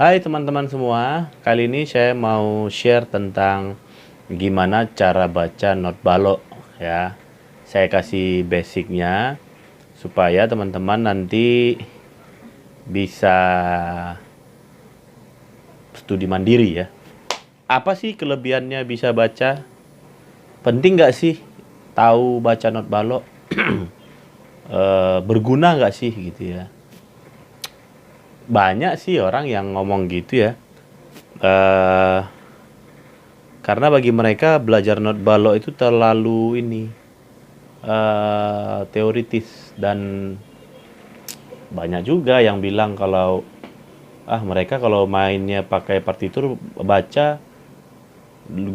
Hai teman-teman semua, kali ini saya mau share tentang gimana cara baca not balok ya. Saya kasih basicnya supaya teman-teman nanti bisa studi mandiri ya. Apa sih kelebihannya bisa baca? Penting nggak sih tahu baca not balok? Berguna nggak sih gitu ya? Banyak sih orang yang ngomong gitu ya. Eh Karena bagi mereka belajar not balok itu terlalu ini teoritis, dan banyak juga yang bilang kalau mereka kalau mainnya pakai partitur baca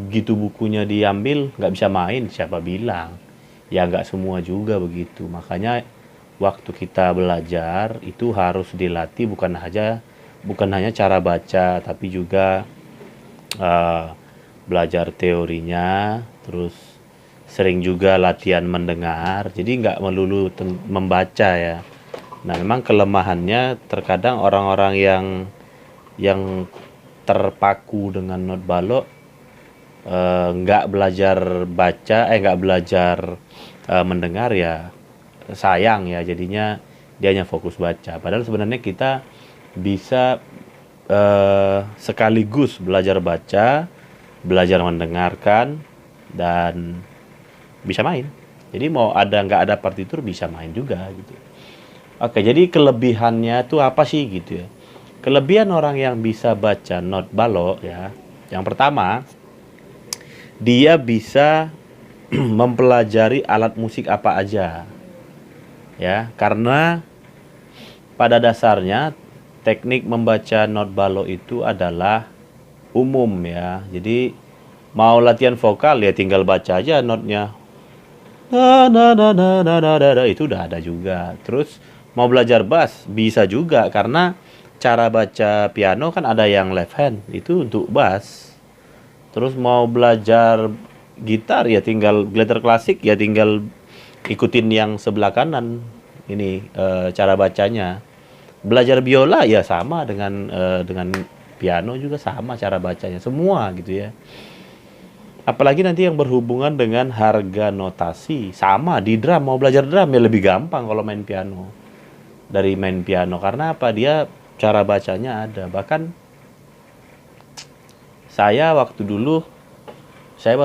gitu bukunya diambil nggak bisa main. Siapa bilang? Ya nggak semua juga begitu. Makanya waktu kita belajar itu harus dilatih, bukan hanya cara baca tapi juga eh, belajar teorinya, terus sering juga latihan mendengar, jadi nggak melulu membaca ya. Nah, memang kelemahannya terkadang orang-orang yang terpaku dengan not balok, nggak belajar baca, nggak belajar mendengar ya, sayang ya, jadinya dia hanya fokus baca. Padahal sebenarnya kita bisa sekaligus belajar baca, belajar mendengarkan, dan bisa main. Jadi mau ada nggak ada partitur bisa main juga gitu. Oke, jadi kelebihannya tuh apa sih gitu ya? Kelebihan orang yang bisa baca not balok ya. Yang pertama, dia bisa mempelajari alat musik apa aja. Ya, karena pada dasarnya teknik membaca not balok itu adalah umum ya. Jadi mau latihan vokal ya tinggal baca aja notnya. Itu udah ada juga. Terus mau belajar bass bisa juga, karena cara baca piano kan ada yang left hand itu untuk bass. Terus mau belajar gitar ya tinggal gitar klasik ya tinggal ikutin yang sebelah kanan ini cara bacanya. Belajar biola ya sama dengan piano juga sama cara bacanya semua gitu ya. Apalagi nanti yang berhubungan dengan harga notasi, sama di drum. Mau belajar drum ya lebih gampang kalau main piano dari main piano, karena apa, dia cara bacanya ada. Bahkan saya waktu dulu saya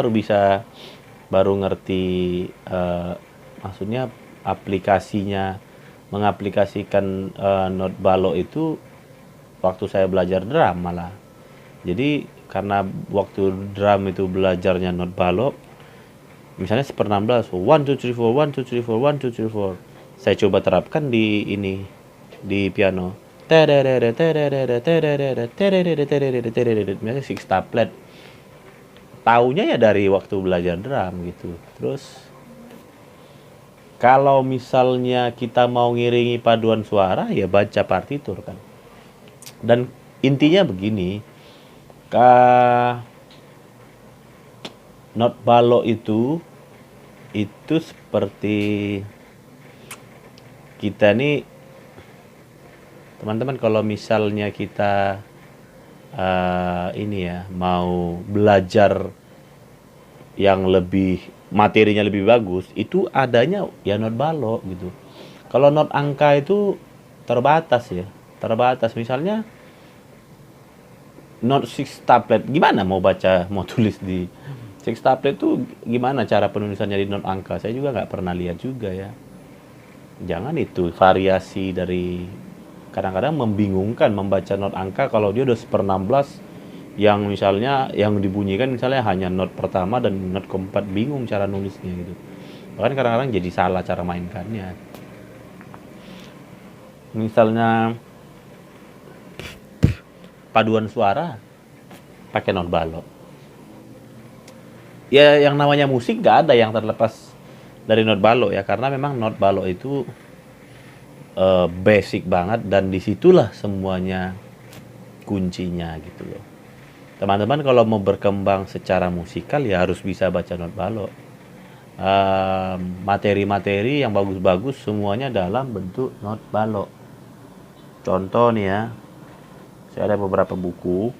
baru ngerti, eh, maksudnya aplikasinya, mengaplikasikan not balok itu waktu saya belajar drum malah. Jadi karena waktu drum itu belajarnya not balok, misalnya per 16, 1 2 3 4 1 2 3 4 1 2 3 4. Saya coba terapkan di ini, di piano. Misalnya six steplet. Taunya ya dari waktu belajar drum gitu. Terus kalau misalnya kita mau ngiringi paduan suara ya baca partitur kan. Dan intinya begini, not balok itu seperti kita nih teman-teman, kalau misalnya kita ini ya mau belajar yang lebih materinya lebih bagus, itu adanya ya not balok gitu. Kalau not angka itu terbatas ya, terbatas. Misalnya not six tablet, gimana mau baca, mau tulis di six tablet tuh gimana cara penulisannya di not angka? Saya juga nggak pernah lihat juga ya. Jangan itu variasi dari, kadang-kadang membingungkan membaca not angka kalau dia udah seper 16, yang misalnya yang dibunyikan misalnya hanya not pertama dan not keempat, bingung cara nulisnya gitu. Bahkan kadang-kadang jadi salah cara mainkannya. Misalnya paduan suara pakai not balok. Ya yang namanya musik nggak ada yang terlepas dari not balok ya, karena memang not balok itu basic banget, dan disitulah semuanya kuncinya gitu loh. Teman-teman kalau mau berkembang secara musikal ya harus bisa baca not balok. Materi-materi yang bagus-bagus semuanya dalam bentuk not balok. Contoh nih ya, Saya ada beberapa buku.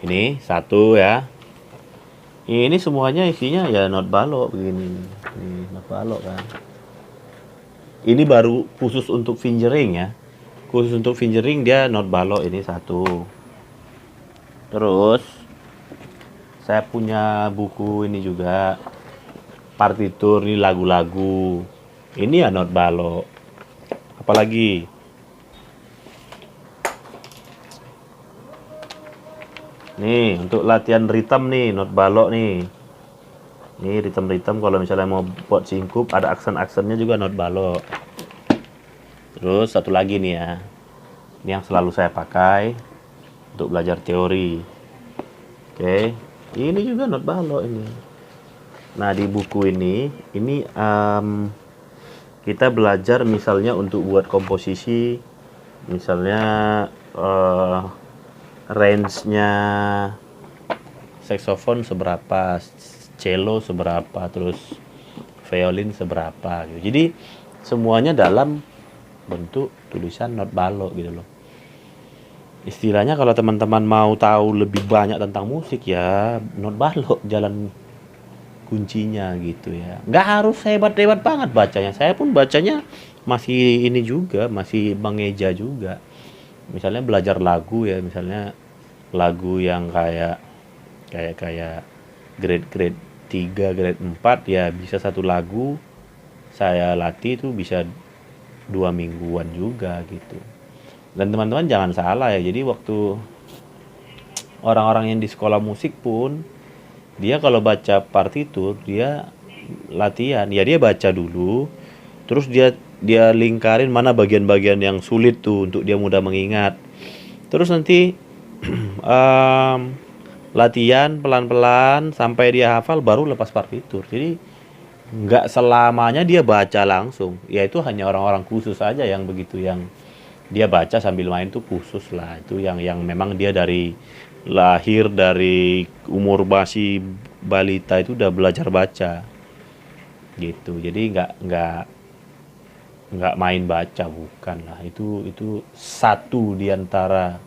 Ini satu ya. Ini semuanya isinya ya not balok begini. Ini not balok kan. Ini baru khusus untuk fingering ya. Khusus untuk fingering dia not balok ini satu. Terus saya punya buku ini juga. Partitur ini lagu-lagu. Ini ya not balok. Apalagi nih untuk latihan ritme nih not balok nih. Ini ritme kalau misalnya mau buat singkup ada aksen-aksennya juga not balok. Terus satu lagi nih ya. Ini yang selalu saya pakai untuk belajar teori. Oke. Ini juga not balok ini. Nah, di buku ini kita belajar misalnya untuk buat komposisi, misalnya range-nya saxophone seberapa, cello seberapa, terus violin seberapa gitu. Jadi semuanya dalam bentuk tulisan not balok gitu loh. Istilahnya kalau teman-teman mau tahu lebih banyak tentang musik ya not balok jalan kuncinya gitu ya. Nggak harus hebat-hebat banget bacanya. Saya pun bacanya masih ini juga, masih mengeja juga. Misalnya belajar lagu ya, misalnya lagu yang kayak grade 3, grade 4 ya bisa satu lagu saya latih itu bisa 2 mingguan juga gitu. Dan teman-teman jangan salah ya, jadi waktu orang-orang yang di sekolah musik pun dia kalau baca partitur dia latihan ya, dia baca dulu terus dia lingkarin mana bagian-bagian yang sulit tuh untuk dia mudah mengingat. Terus nanti latihan pelan-pelan sampai dia hafal baru lepas partitur. Jadi nggak selamanya dia baca langsung. Ya itu hanya orang-orang khusus aja yang begitu, yang dia baca sambil main tuh khusus lah. Itu yang memang dia dari lahir, dari umur masih balita itu udah belajar baca gitu. Jadi nggak main baca, bukan lah. Itu satu di antara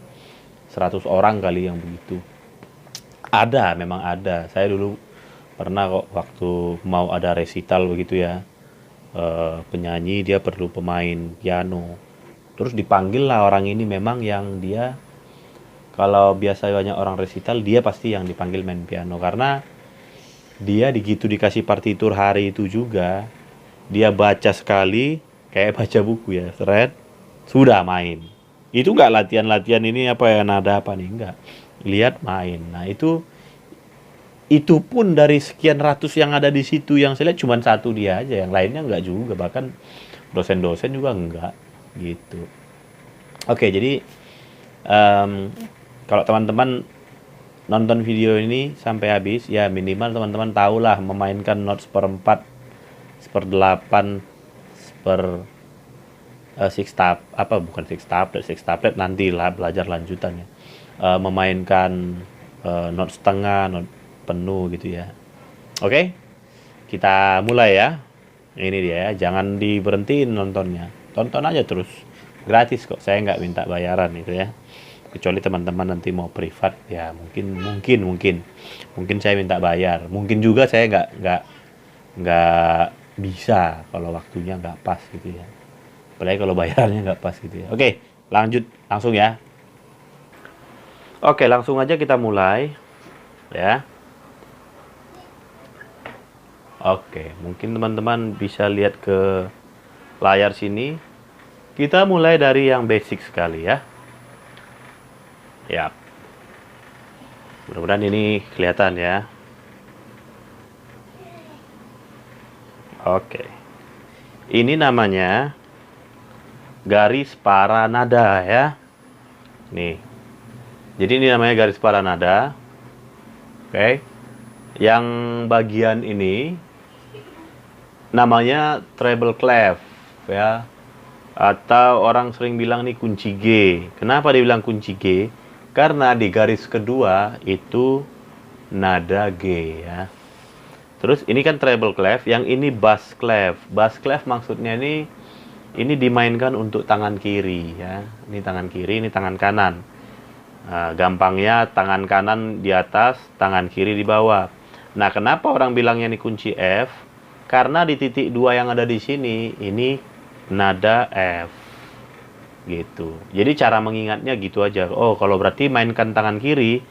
100 orang kali yang begitu. Ada, memang ada. Saya dulu pernah kok waktu mau ada resital begitu ya. Penyanyi dia perlu pemain piano. Terus dipanggil lah orang ini, memang yang dia kalau biasa banyak orang resital dia pasti yang dipanggil main piano karena dia begitu dikasih partitur hari itu juga dia baca sekali kayak baca buku ya, thread sudah main. Itu nggak latihan-latihan ini apa ya, nada apa nih, enggak. Lihat main. Nah, itu pun dari sekian ratus yang ada di situ yang saya lihat cuma satu dia aja, yang lainnya enggak juga, bahkan dosen-dosen juga enggak gitu. Oke, jadi kalau teman-teman nonton video ini sampai habis ya minimal teman-teman tahulah memainkan not seperempat, seperdelapan, six tab apa bukan six tablet nanti lah belajar lanjutannya. Memainkan not setengah, not penuh gitu ya. Oke, kita mulai ya. Ini dia ya, jangan diberhentiin nontonnya, tonton aja terus, gratis kok, saya nggak minta bayaran itu ya. Kecuali teman-teman nanti mau privat ya mungkin saya minta bayar, mungkin juga saya nggak bisa kalau waktunya nggak pas gitu ya, apalagi kalau bayarannya nggak pas gitu ya. Oke, langsung ya. Oke, langsung aja kita mulai ya. Oke, mungkin teman-teman bisa lihat ke layar sini. Kita mulai dari yang basic sekali ya. Ya, mudah-mudahan ini kelihatan ya. Oke, ini namanya garis para nada ya. Nih, jadi ini namanya garis para nada. Oke, yang bagian ini namanya treble clef ya, atau orang sering bilang nih kunci G. Kenapa dibilang kunci G? Karena di garis kedua itu nada G ya. Terus ini kan treble clef, yang ini bass clef. Bass clef maksudnya ini ini dimainkan untuk tangan kiri ya. Ini tangan kiri, ini tangan kanan. Nah, gampangnya tangan kanan di atas, tangan kiri di bawah. Nah, kenapa orang bilangnya ini kunci F? Karena di titik 2 yang ada di sini, ini nada F. Gitu. Jadi cara mengingatnya gitu aja. Oh, kalau berarti mainkan tangan kiri.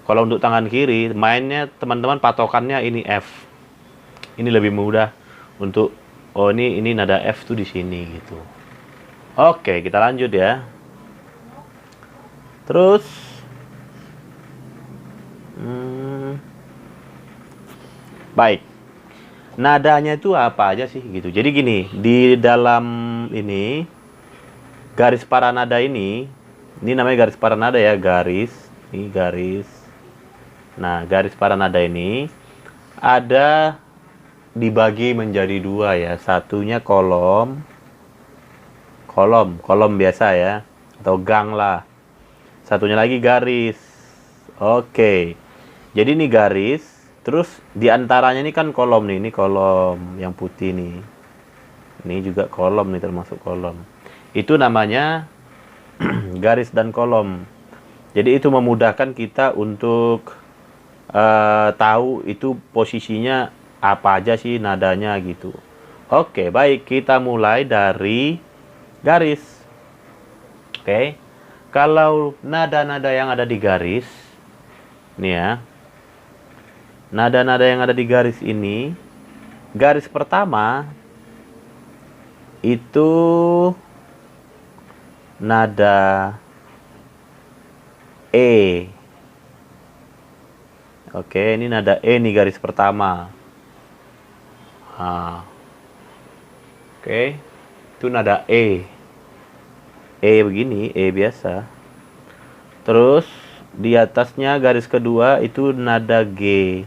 Kalau untuk tangan kiri, mainnya teman-teman patokannya ini F. Ini lebih mudah untuk oh ini nada F tuh di sini gitu. Oke, kita lanjut ya. Terus baik. Nadanya itu apa aja sih gitu. Jadi gini, di dalam ini garis paranada ini namanya garis paranada ya, garis. Ini garis. Nah, garis paranada ini ada dibagi menjadi dua ya. Satunya kolom biasa ya, atau gang lah. Satunya lagi garis. Oke. Jadi ini garis, terus diantaranya ini kan kolom nih. Ini kolom yang putih nih. Ini juga kolom nih, termasuk kolom. Itu namanya garis dan kolom. Jadi itu memudahkan kita untuk tahu itu posisinya apa aja sih nadanya gitu. Oke, baik, kita mulai dari garis. Oke. Kalau nada-nada yang ada di garis nih ya. Nada-nada yang ada di garis ini, garis pertama itu nada E. Oke, ini nada E nih, garis pertama. Nah. Oke, itu nada E. E begini, E biasa. Terus di atasnya garis kedua itu nada G.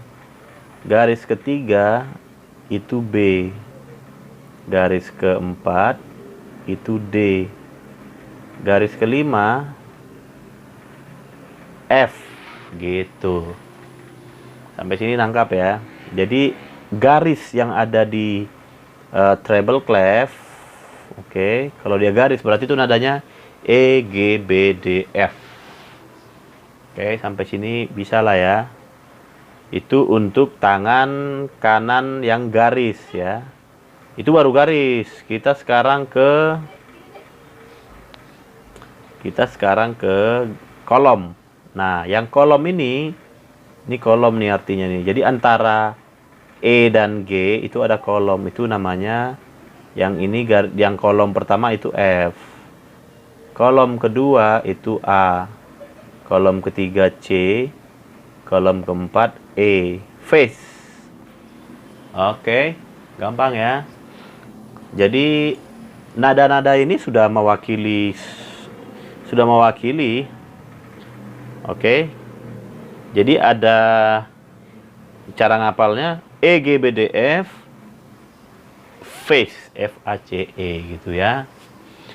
Garis ketiga itu B. Garis keempat itu D. Garis kelima F gitu. Sampai sini nangkap ya. Jadi garis yang ada di treble clef, oke, kalau dia garis berarti itu nadanya E, G, B, D, F. Oke, sampai sini bisa lah ya. Itu untuk tangan kanan yang garis ya. Itu baru garis. Kita sekarang ke kolom. Nah, yang kolom ini kolom nih artinya nih. Jadi antara E dan G itu ada kolom. Itu namanya yang ini, yang kolom pertama itu F. Kolom kedua itu A. Kolom ketiga C. Kolom keempat E. Face. Oke, gampang ya. Jadi nada-nada ini sudah mewakili. Oke. Jadi ada cara ngapalnya E, G, B, D, F, face, F, A, C, E gitu ya.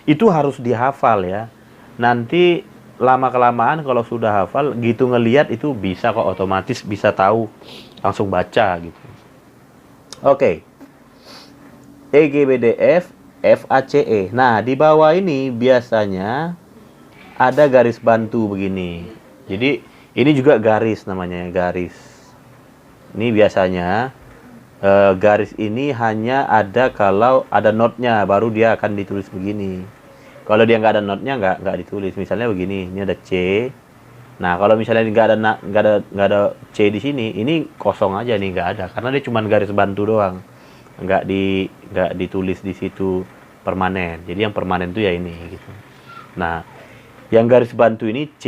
Itu harus dihafal ya. Nanti lama-kelamaan kalau sudah hafal gitu ngelihat itu bisa kok, otomatis bisa tahu, langsung baca gitu. Oke. E, G, B, D, F, F, A, C, E. Nah, di bawah ini biasanya ada garis bantu begini. Jadi ini juga garis namanya, garis. Ini biasanya garis ini hanya ada kalau ada notnya, baru dia akan ditulis begini. Kalau dia nggak ada notnya, nggak ditulis. Misalnya begini, ini ada C. Nah, kalau misalnya nggak ada C di sini, ini kosong aja nih, nggak ada, karena dia cuma garis bantu doang, nggak ditulis di situ permanen. Jadi yang permanen itu ya ini gitu. Nah, yang garis bantu ini C.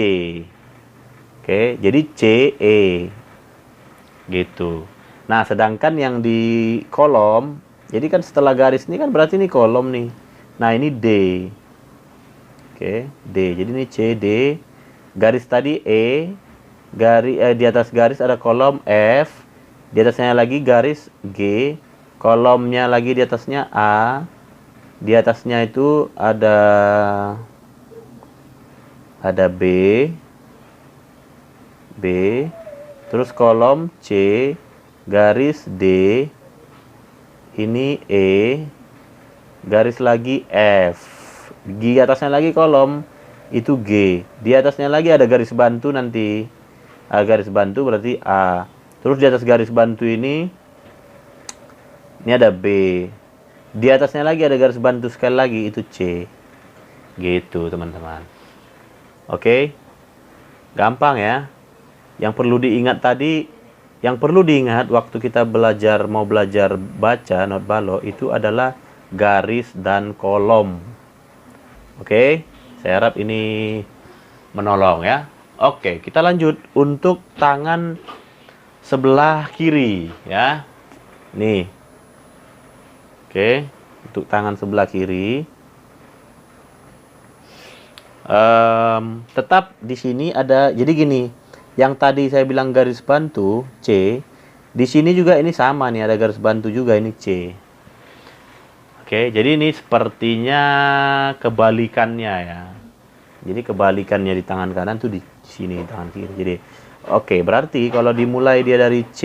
Oke, jadi C, E gitu. Nah, sedangkan yang di kolom, jadi kan setelah garis ini kan berarti ini kolom nih. Nah, ini D. Oke, D. Jadi ini C, D. Garis tadi E. Di atas garis ada kolom F. Di atasnya lagi garis G. Kolomnya lagi di atasnya A. Di atasnya itu ada B. Terus kolom C, garis D, ini E, garis lagi F, di atasnya lagi kolom itu G, di atasnya lagi ada garis bantu nanti, garis bantu berarti A, terus di atas garis bantu ini ada B, di atasnya lagi ada garis bantu sekali lagi itu C, gitu teman-teman. Oke, gampang ya. Yang perlu diingat tadi, yang perlu diingat waktu kita mau belajar baca not balok itu adalah garis dan kolom. Oke, saya harap ini menolong ya. Oke, kita lanjut untuk tangan sebelah kiri ya. Nih. Oke, untuk tangan sebelah kiri. Tetap di sini ada, jadi gini. Yang tadi saya bilang garis bantu C, di sini juga ini sama nih, ada garis bantu juga ini C. Oke, jadi ini sepertinya kebalikannya ya. Jadi kebalikannya di tangan kanan tuh di sini tangan kiri. Jadi oke, berarti kalau dimulai dia dari C,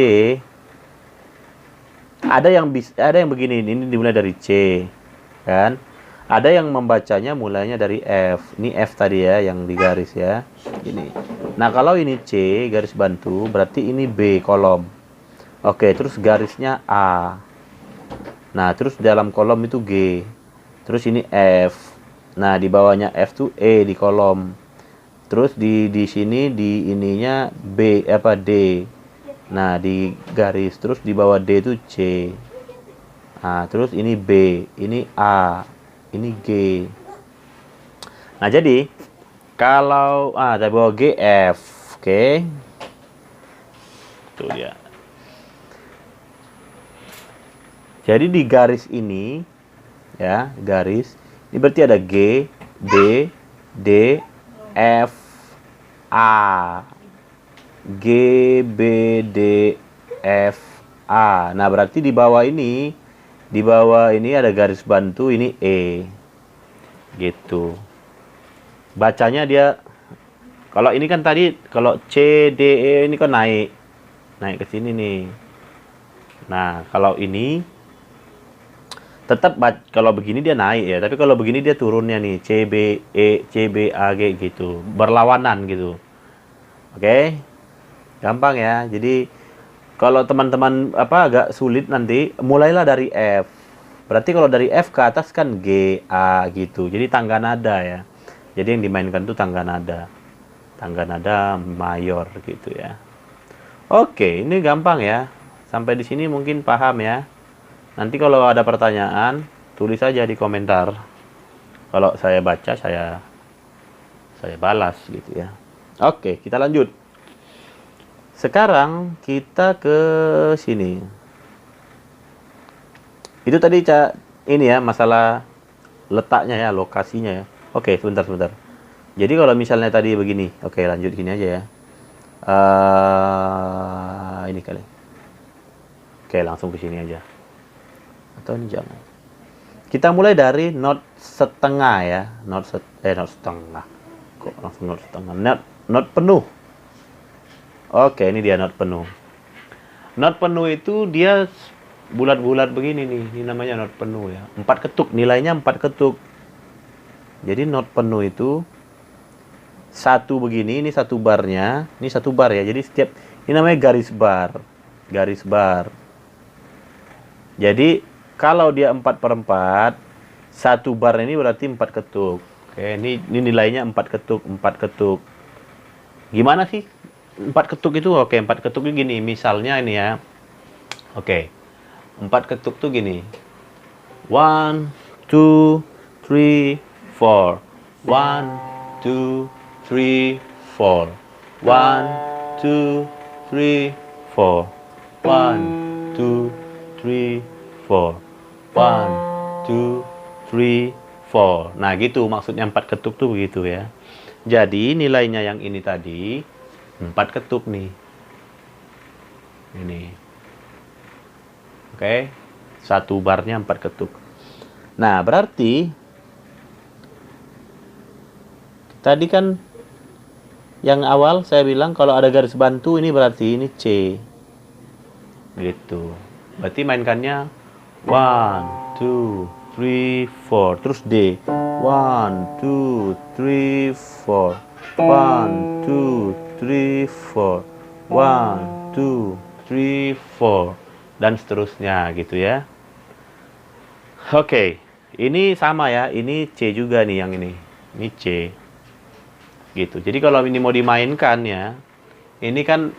ada yang begini, ini dimulai dari C, kan? Ada yang membacanya mulainya dari F. Ini F tadi ya, yang digaris ya. Ini. Nah, kalau ini C, garis bantu, berarti ini B, kolom. Oke, terus garisnya A. Nah, terus dalam kolom itu G. Terus ini F. Nah, di bawahnya F tuh E di kolom. Terus di sini di ininya B, D. Nah, di garis. Terus di bawah D itu C. Nah, terus ini B, ini A. Ini G. Nah, jadi kalau dari bawah G F, oke. Tuh dia. Jadi di garis ini ya, garis ini berarti ada G, B, D, F, A. G, B, D, F, A. Nah, berarti di bawah ini ada garis bantu, ini E. Gitu. Bacanya dia, kalau ini kan tadi, kalau C, D, E ini kan naik ke sini nih. Nah, kalau ini tetap kalau begini dia naik ya, tapi kalau begini dia turunnya nih, C, B, E, C, B, A, G gitu. Berlawanan gitu. Oke? Gampang ya. Jadi kalau teman-teman agak sulit nanti, mulailah dari F. Berarti kalau dari F ke atas kan G, A gitu. Jadi tangga nada ya. Jadi yang dimainkan itu tangga nada. Tangga nada mayor gitu ya. Oke, ini gampang ya. Sampai di sini mungkin paham ya. Nanti kalau ada pertanyaan, tulis saja di komentar. Kalau saya baca, saya balas gitu ya. Oke, kita lanjut. Sekarang kita ke sini. Itu tadi ini ya, masalah letaknya ya, lokasinya ya. Oke, sebentar. Jadi kalau misalnya tadi begini, oke lanjut gini aja ya. Ini kali. Oke, langsung ke sini aja. Atau ini jangan. Kita mulai dari not setengah ya, not setengah. Kok langsung not setengah? Not penuh. Oke, ini dia not penuh. Not penuh itu dia bulat-bulat begini nih. Ini namanya not penuh ya. 4 ketuk, nilainya 4 ketuk. Jadi not penuh itu satu begini, ini satu barnya, ini satu bar ya. Jadi setiap ini namanya garis bar. Garis bar. Jadi kalau dia 4/4, satu bar ini berarti 4 ketuk. Oke, ini nilainya 4 ketuk, 4 ketuk. Gimana sih 4 ketuk itu? Oke, 4 ketuk itu gini. Misalnya ini ya. Oke. 4 ketuk tuh gini. 1, 2, 3, 4. 1, 2, 3, 4. 1, 2, 3, 4. 1, 2, 3, 4. 1, 2, 3, 4. Nah, gitu maksudnya 4 ketuk tuh begitu ya. Jadi nilainya yang ini tadi 4 ketuk nih. Ini. Oke. Satu barnya 4 ketuk. Nah, berarti tadi kan yang awal saya bilang kalau ada garis bantu ini berarti ini C. Gitu. Berarti mainkannya 1, 2, 3, 4. Terus D. 1, 2, 3, 4. 1, 2, 3, 4. 1, 2, 3, 4. Dan seterusnya gitu ya. Oke, ini sama ya. Ini C juga nih yang ini. Ini C. Gitu. Jadi kalau ini mau dimainkan ya, ini kan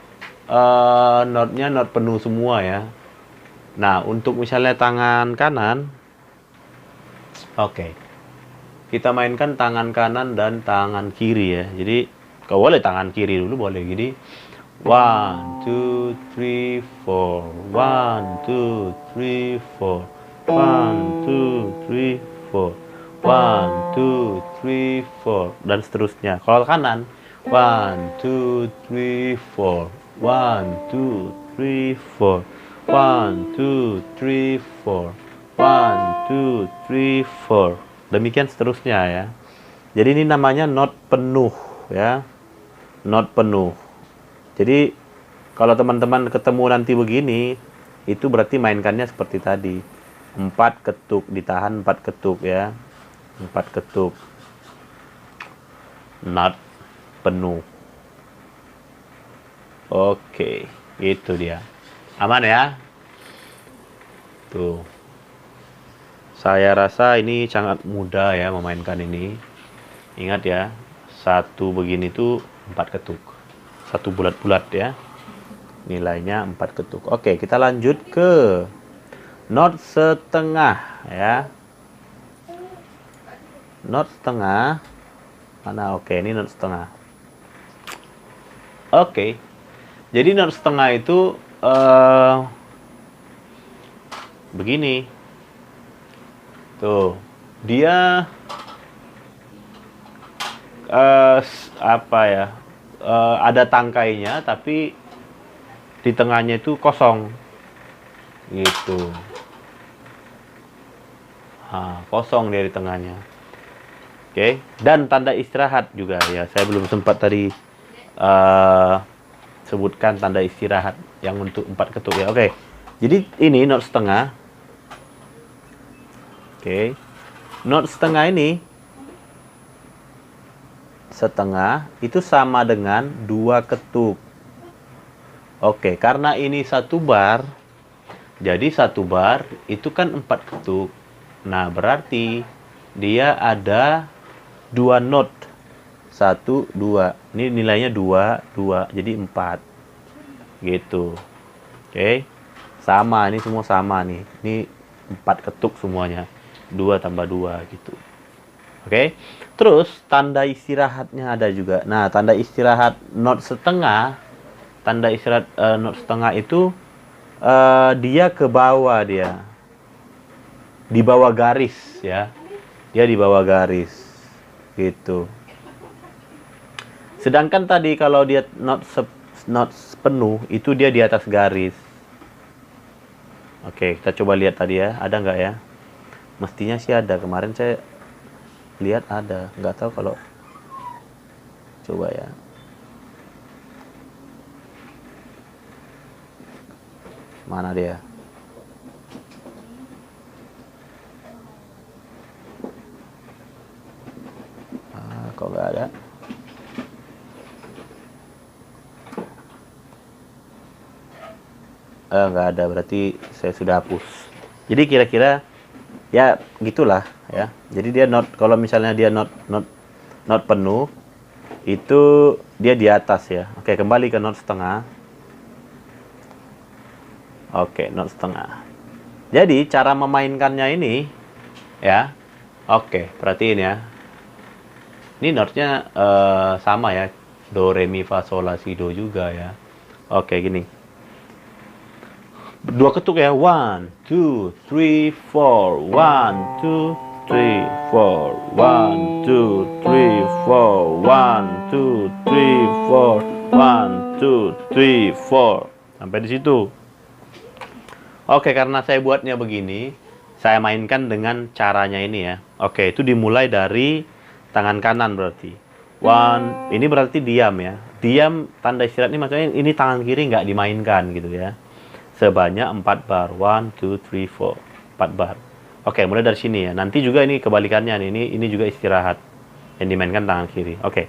notnya not penuh semua ya. Nah, untuk misalnya tangan kanan, oke. Kita mainkan tangan kanan dan tangan kiri ya. Jadi, kalau boleh tangan kiri dulu boleh. Jadi, 1, 2, 3, 4. 1, 2, 3, 4. 1, 2, 3, 4. 1, 2, 3, 4. Dan seterusnya. Kalau kanan, 1, 2, 3, 4. 1, 2, 3, 4. 1, 2, 3, 4. 1, 2, 3, 4. Demikian seterusnya ya. Jadi ini namanya not penuh ya. Not penuh. Jadi kalau teman-teman ketemu nanti begini, itu berarti mainkannya seperti tadi. 4 ketuk, ditahan 4 ketuk ya. 4 ketuk. Not penuh. Oke, itu dia. Aman ya? Tuh. Saya rasa ini sangat mudah ya memainkan ini. Ingat ya, satu begini tuh 4 ketuk. Satu bulat-bulat ya. Nilainya 4 ketuk. Oke, kita lanjut ke not setengah ya. Not setengah. Mana? Oke, ini not setengah. Oke. Jadi not setengah itu begini. Tuh. Dia apa ya? Ada tangkainya tapi di tengahnya itu kosong. Gitu. Kosong dia di tengahnya. Oke, dan tanda istirahat juga ya. Saya belum sempat tadi sebutkan tanda istirahat yang untuk 4 ketuk ya. Oke. Jadi ini not setengah. Oke. Not setengah ini setengah itu sama dengan 2 ketuk. Oke, karena ini 1 bar, jadi 1 bar itu kan 4 ketuk. Nah, berarti dia ada 2 not. 1, 2. Ini nilainya 2, 2. Jadi 4. Gitu. Oke. Sama, ini semua sama nih. Ini 4 ketuk semuanya. 2 tambah 2 gitu. Oke. Terus tanda istirahatnya ada juga. Nah, tanda istirahat not setengah, tanda istirahat not setengah itu dia ke bawah dia. Di bawah garis ya. Dia di bawah garis. Gitu. Sedangkan tadi kalau dia not penuh, itu dia di atas garis. Oke, kita coba lihat tadi ya. Ada nggak ya? Mestinya sih ada. Kemarin saya lihat ada. Nggak tahu kalau. Coba ya. Mana dia? Kok nggak ada? Nggak ada, berarti saya sudah hapus. Jadi kira-kira ya gitulah ya. Jadi dia not, kalau misalnya dia not penuh, itu dia di atas ya. Oke, kembali ke not setengah. Oke, not setengah. Jadi cara memainkannya ini ya. Oke, perhatiin ya. Ini notnya sama ya. Do, re, mi, fa, sol, la, si, do juga ya. Oke, gini. 2 ketuk ya. 1, 2, 3, 4. 1, 2, 3, 4. 1, 2, 3, 4. 1, 2, 3, 4. 1, 2, 3, 4. Sampai di situ. Oke, karena saya buatnya begini, saya mainkan dengan caranya ini ya. Oke, itu dimulai dari tangan kanan berarti. 1, ini berarti diam ya. Diam, tanda istirahat ini maksudnya ini tangan kiri nggak dimainkan gitu ya. Sebanyak 4 bar. 1, 2, 3, 4. 4 bar. Oke, mulai dari sini ya. Nanti juga ini kebalikannya nih. Ini juga istirahat. Yang dimainkan tangan kiri. Oke.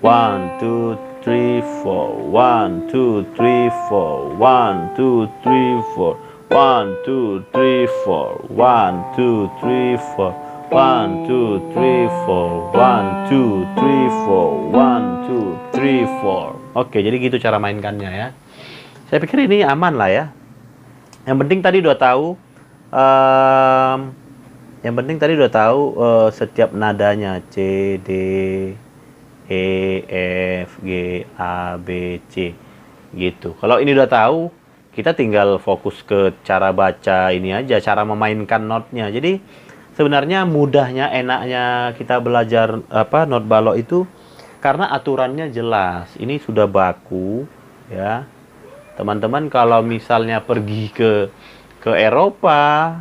1 2 3 4. 1 2 3 4. 1 2 3 4. 1 2 3 4. 1 2 3 4. 1 2 3 4. 1 2 3 4. 1 2 3 4. Oke, jadi gitu cara mainkannya ya. Saya pikir ini aman lah ya. Yang penting tadi udah tahu setiap nadanya C, D, E, F, G, A, B, C gitu. Kalau ini udah tahu, kita tinggal fokus ke cara baca ini aja, cara memainkan notnya. Jadi sebenarnya mudahnya, enaknya kita belajar not balok itu karena aturannya jelas. Ini sudah baku ya. Teman-teman kalau misalnya pergi ke Eropa,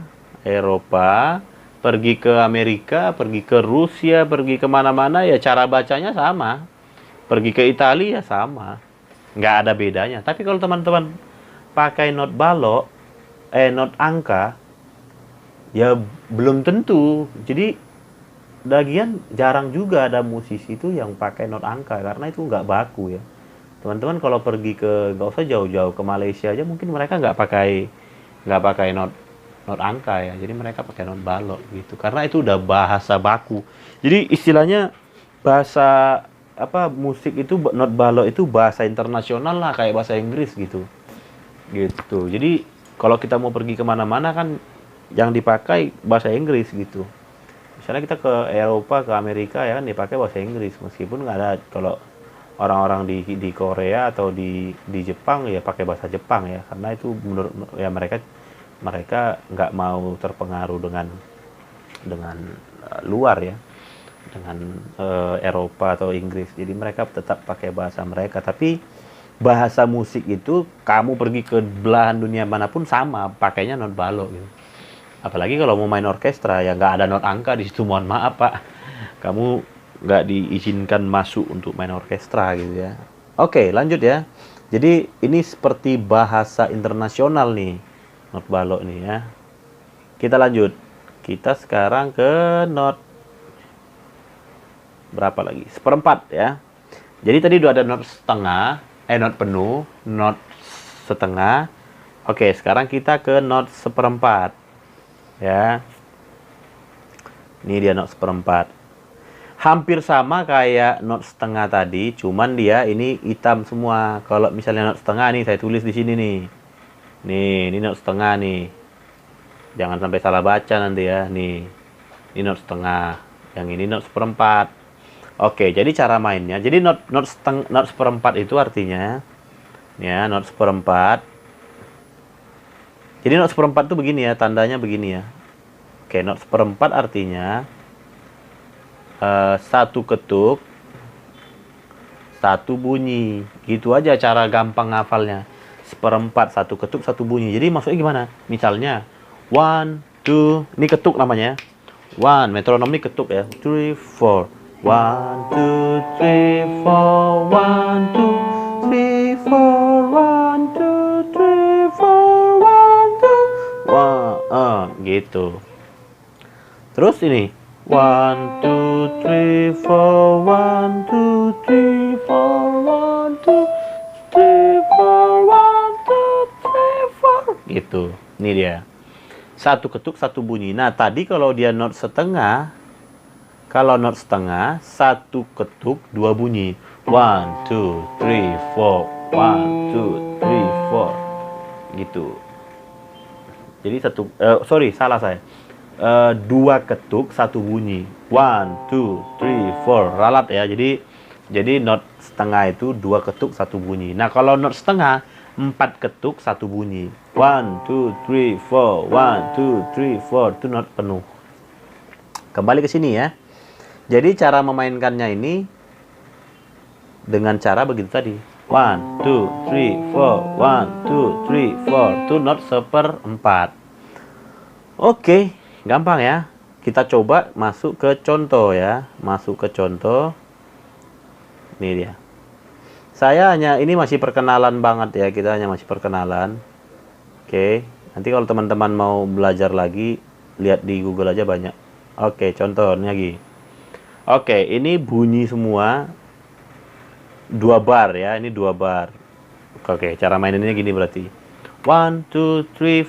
pergi ke Amerika, pergi ke Rusia, pergi kemana-mana ya cara bacanya sama. Pergi ke Italia ya sama. Nggak ada bedanya. Tapi kalau teman-teman pakai not balok, not angka, ya belum tentu. Jadi lagian jarang juga ada musisi itu yang pakai not angka karena itu nggak baku ya. Teman-teman kalau pergi ke, nggak usah jauh-jauh ke Malaysia aja, mungkin mereka nggak pakai not angka ya. Jadi mereka pakai not balok gitu. Karena itu udah bahasa baku. Jadi istilahnya bahasa musik itu not balok itu bahasa internasional lah, kayak bahasa Inggris gitu. Gitu. Jadi kalau kita mau pergi kemana-mana kan yang dipakai bahasa Inggris gitu. Misalnya kita ke Eropa, ke Amerika ya kan dipakai bahasa Inggris, meskipun nggak ada. Kalau orang-orang di Korea atau di Jepang ya pakai bahasa Jepang ya, karena itu menurut ya mereka nggak mau terpengaruh dengan luar ya, dengan Eropa atau Inggris. Jadi mereka tetap pakai bahasa mereka. Tapi bahasa musik itu kamu pergi ke belahan dunia manapun sama pakainya not balok gitu. Apalagi kalau mau main orkestra ya nggak ada not angka di situ, mohon maaf Pak, kamu nggak diizinkan masuk untuk main orkestra gitu ya. Oke, lanjut ya. Jadi ini seperti bahasa internasional nih not balok nih ya. Kita lanjut. Kita sekarang ke not berapa lagi? Seperempat ya. Jadi tadi udah ada not setengah, not penuh, not setengah. Oke, sekarang kita ke not seperempat ya. Ini dia not seperempat. Hampir sama kayak not setengah tadi, cuman dia ini hitam semua. Kalau misalnya not setengah nih, saya tulis di sini nih. Nih, ini not setengah nih. Jangan sampai salah baca nanti ya. Nih, ini not setengah. Yang ini not seperempat. Oke, jadi cara mainnya. Jadi not seperempat itu artinya, ya, not seperempat. Jadi not seperempat itu begini ya, tandanya begini ya. Oke, not seperempat artinya satu ketuk, satu bunyi. Gitu aja cara gampang ngafalnya. Seperempat, satu ketuk, satu bunyi. Jadi maksudnya gimana? Misalnya 1 2, ini ketuk namanya. 1, metronom ini ketuk ya. 3 4. 1 2 3 4. 1 2 3 4. 1 2 3 4. 1 2 gitu. Terus ini 1 2 3 4. 1 2 3 4. 1 2 3 4. 1 2 3 4 gitu. Ini dia. Satu ketuk, satu bunyi. Nah, tadi kalau dia not setengah, satu ketuk, dua bunyi. 1 2 3 4. 1 2 3 4 gitu. Jadi salah saya. Dua ketuk, satu bunyi. 1 2 3 4. Ralat ya. Jadi not setengah itu dua ketuk, satu bunyi. Nah, kalau not setengah, 4 ketuk, satu bunyi. 1 2 3 4. 1 2 3 4. Itu not penuh. Kembali ke sini ya. Jadi cara memainkannya ini dengan cara begitu tadi. 1 2 3 4. 1 2 3 4. Itu not seperempat. Oke. Gampang ya. Kita coba masuk ke contoh ya. Masuk ke contoh. Ini dia. Saya hanya, ini masih perkenalan banget ya. Kita hanya masih perkenalan. Oke. Nanti kalau teman-teman mau belajar lagi, lihat di Google aja banyak. Oke, contohnya lagi. Oke, ini bunyi semua 2 bar ya, ini 2 bar. Oke, cara maininnya gini berarti. 1 2 3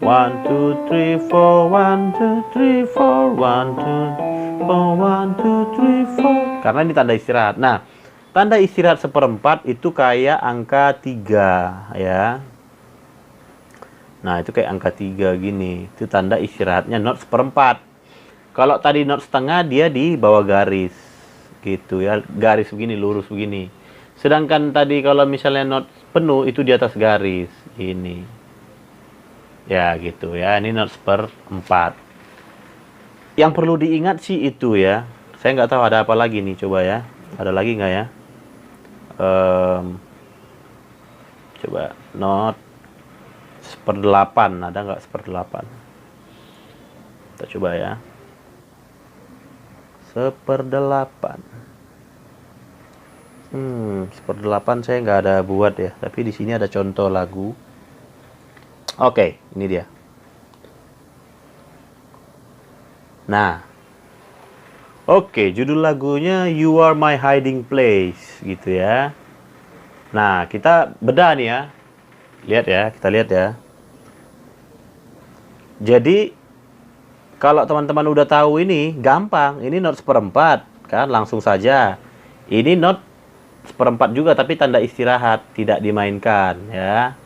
4 1 2 3 4 1 2 3 4 1 2 4 1 2 3 4. Karena ini tanda istirahat. Nah, tanda istirahat seperempat itu kayak angka 3 ya. Nah, itu kayak angka 3 gini. Itu tanda istirahatnya not seperempat. Kalau tadi not setengah, dia di bawah garis. Gitu ya. Garis begini, lurus begini. Sedangkan tadi kalau misalnya not penuh, itu di atas garis. Ini. Ya, gitu ya. Ini not seperempat. Yang perlu diingat sih itu ya. Saya nggak tahu ada apa lagi nih. Coba ya. Ada lagi nggak ya? Coba. Not 1/8, ada nggak 1/8? Kita coba ya. 1/8. 1/8 saya nggak ada buat ya, tapi di sini ada contoh lagu. Oke, ini dia. Nah, oke, judul lagunya You Are My Hiding Place, gitu ya. Nah, kita bedah nih ya. Lihat ya, kita lihat ya. Jadi kalau teman-teman udah tahu ini, gampang. Ini not 1/4 kan, langsung saja. Ini not 1/4 juga, tapi tanda istirahat, tidak dimainkan ya.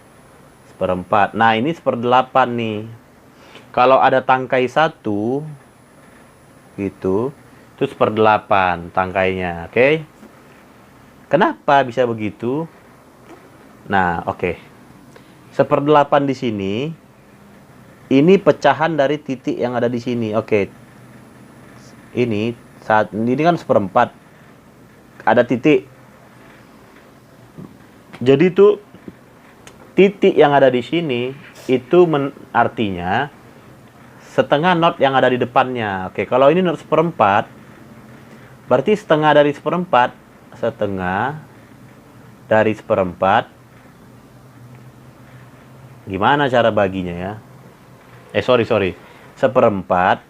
1/4. Nah, ini 1/8 nih. Kalau ada tangkai 1 gitu, itu 1/8 tangkainya, oke? Kenapa bisa begitu? Nah, oke. 1/8 di sini, ini pecahan dari titik yang ada di sini. Oke. Ini kan 1/4. Ada titik. Jadi itu titik yang ada di sini itu artinya setengah not yang ada di depannya. Oke, kalau ini not 1/4, berarti setengah dari 1/4, setengah dari 1/4. Gimana cara baginya ya? Sorry. 1/4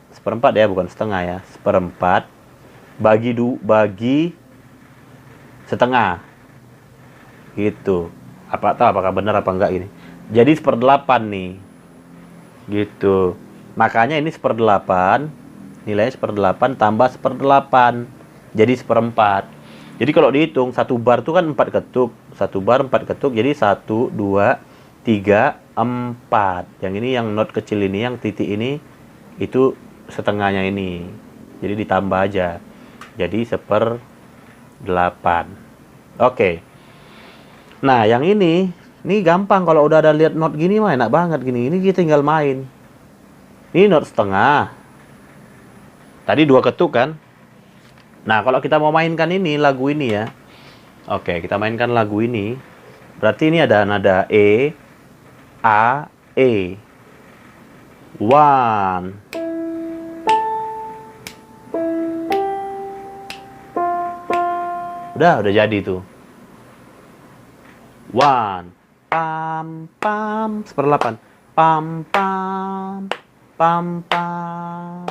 ya, bukan setengah ya. 1/4 bagi setengah. Gitu. Apakah benar apa enggak ini? Jadi 1/8 nih. Gitu. Makanya ini 1/8, nilainya 1/8 tambah 1/8. Jadi 1/4. Jadi kalau dihitung 1 bar itu kan 4 ketuk. 1 bar 4 ketuk, jadi 1 2 3 4. Yang ini yang not kecil ini, yang titik ini itu setengahnya ini. Jadi ditambah aja. Jadi 1/8. Oke. Nah, yang ini gampang. Kalau udah ada lihat not gini mah enak banget gini. Ini kita tinggal main. Ini not setengah. Tadi 2 ketuk kan? Nah, kalau kita mau mainkan ini, lagu ini ya. Oke, kita mainkan lagu ini. Berarti ini ada nada E, A, E. 1. Udah jadi tuh. 1. Pam, pam. 1/8. Pam, pam. Pam, pam.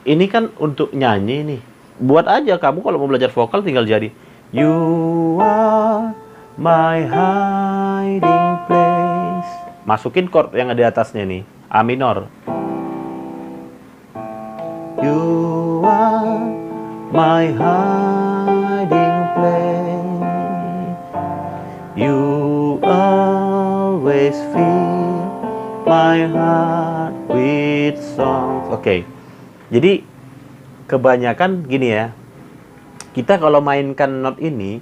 Ini kan untuk nyanyi nih. Buat aja kamu kalau mau belajar vokal tinggal jadi You are my hiding place. Masukin chord yang ada di atasnya nih, A minor. You are my hiding place. You always fill my heart with songs. Oke. Jadi kebanyakan gini ya. Kita kalau mainkan not ini,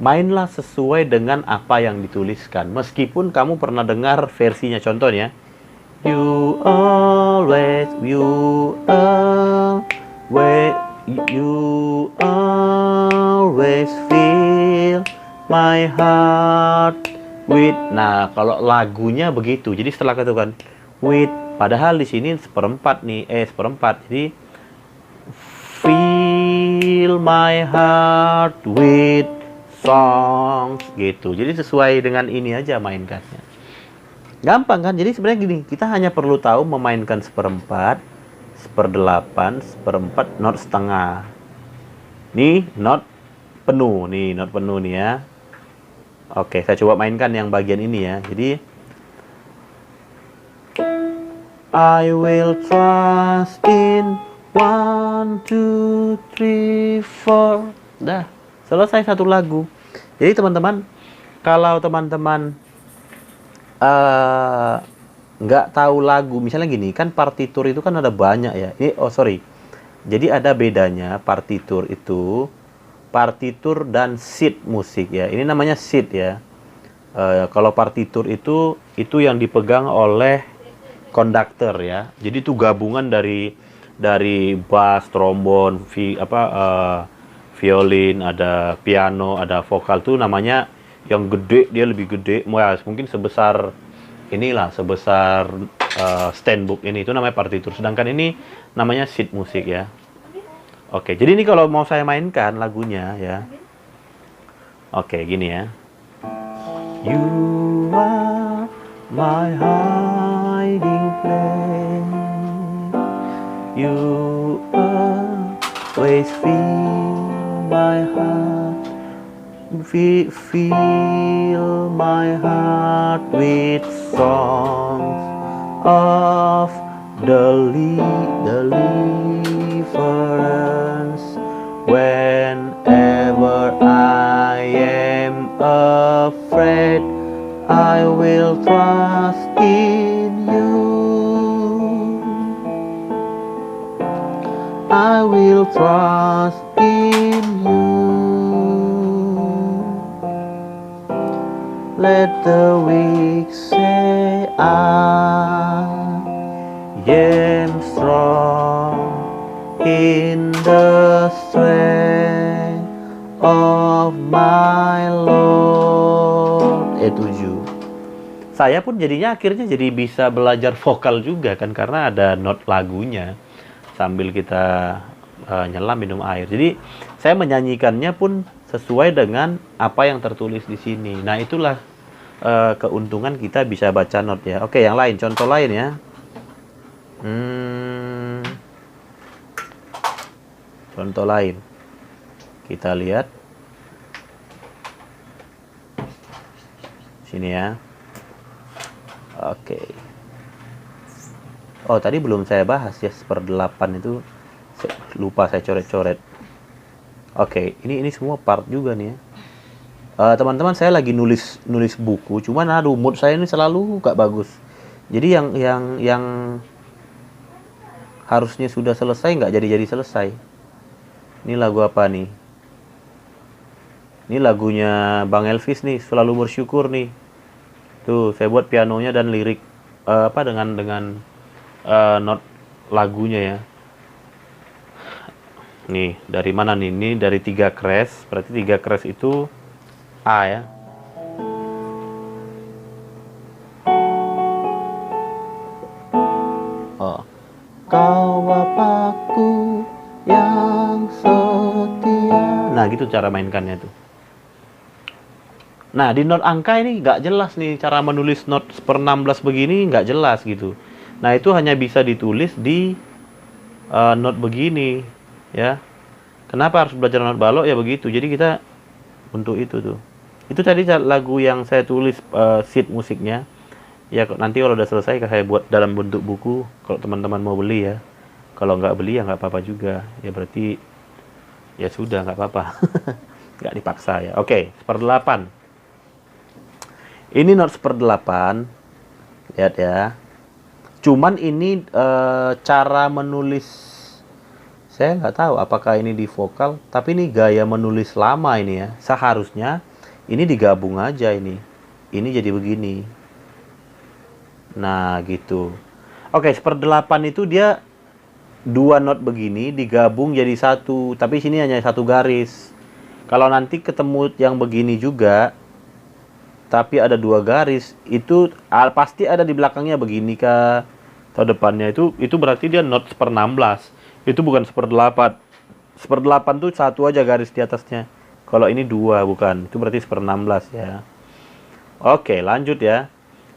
mainlah sesuai dengan apa yang dituliskan. Meskipun kamu pernah dengar versinya, contohnya You always fill my heart with. Nah, kalau lagunya begitu. Jadi setelah ketukan with, padahal di sini 1/4 nih, 1/4. Jadi fill my heart with songs gitu. Jadi sesuai dengan ini aja mainkannya. Gampang kan? Jadi sebenarnya gini, kita hanya perlu tahu memainkan seperempat, seperdelapan, seperempat, not setengah. Nih not penuh, nih ya. Oke, saya coba mainkan yang bagian ini ya. Jadi I will trust in 1, 2, 3, 4. Dah, selesai satu lagu. Jadi teman-teman, kalau teman-teman nggak tahu lagu, misalnya gini, kan partitur itu kan ada banyak ya. Ini, sorry. Jadi ada bedanya partitur itu, partitur dan sheet musik ya. Ini namanya sheet ya. Kalau partitur itu yang dipegang oleh konduktor ya. Jadi itu gabungan dari bass, trombon, violin, ada piano, ada vokal, tuh namanya yang gede, dia lebih gede, mungkin sebesar stand book ini, itu namanya partitur. Sedangkan ini namanya sheet musik ya. Oke, jadi ini kalau mau saya mainkan lagunya ya. Oke, gini ya. You are my hiding place. You always fill my heart. Fill my heart with songs of deliverance. Whenever I am afraid, I will trust in you. I will trust in you. Let the weak say I am strong in the strength of my Lord. 7. Saya pun jadinya akhirnya jadi bisa belajar vokal juga kan, karena ada not lagunya sambil kita nyelam minum air. Jadi saya menyanyikannya pun sesuai dengan apa yang tertulis di sini. Nah, itulah keuntungan kita bisa baca not ya. Oke, yang lain, contoh lain ya. Contoh lain. Kita lihat. Sini ya. Oke. Oh, tadi belum saya bahas ya, seperdelapan itu lupa saya coret-coret. Oke, ini semua part juga nih ya. Teman-teman, saya lagi nulis buku, cuman aduh, mood saya ini selalu gak bagus. Jadi yang harusnya sudah selesai nggak jadi selesai. Ini lagu apa nih? Ini lagunya Bang Elvis nih, Selalu Bersyukur nih. Tuh, saya buat pianonya dan lirik dengan not lagunya ya. Nih, dari mana nih? Ini dari 3 crash, berarti 3 crash itu A ya. Oh. Kau Bapakku yang setia. Nah, gitu cara mainkannya tuh. Nah, di not angka ini nggak jelas nih, cara menulis not 16 begini nggak jelas gitu. Nah, itu hanya bisa ditulis di not begini ya. Kenapa harus belajar not balok ya begitu. Jadi kita untuk itu tuh. Itu tadi lagu yang saya tulis sheet musiknya. Ya, nanti kalau udah selesai saya buat dalam bentuk buku kalau teman-teman mau beli ya. Kalau nggak beli ya nggak apa-apa juga. Ya berarti ya sudah, nggak apa-apa. Nggak dipaksa ya. Oke, seperdelapan. Ini not seperdelapan. Lihat ya. Cuman ini cara menulis, saya nggak tahu apakah ini di vokal, tapi ini gaya menulis lama ini ya. Seharusnya ini digabung aja ini. Ini jadi begini. Nah, gitu. Oke, seperdelapan itu dia 2 not begini digabung jadi 1, tapi sini hanya 1 garis. Kalau nanti ketemu yang begini juga, tapi ada 2 garis, itu pasti ada di belakangnya begini kah atau depannya, itu berarti dia not 16. Itu bukan seperdelapan. Seperdelapan tuh 1 aja garis di atasnya. Kalau ini 2 bukan, itu berarti 16 ya. Oke, lanjut ya.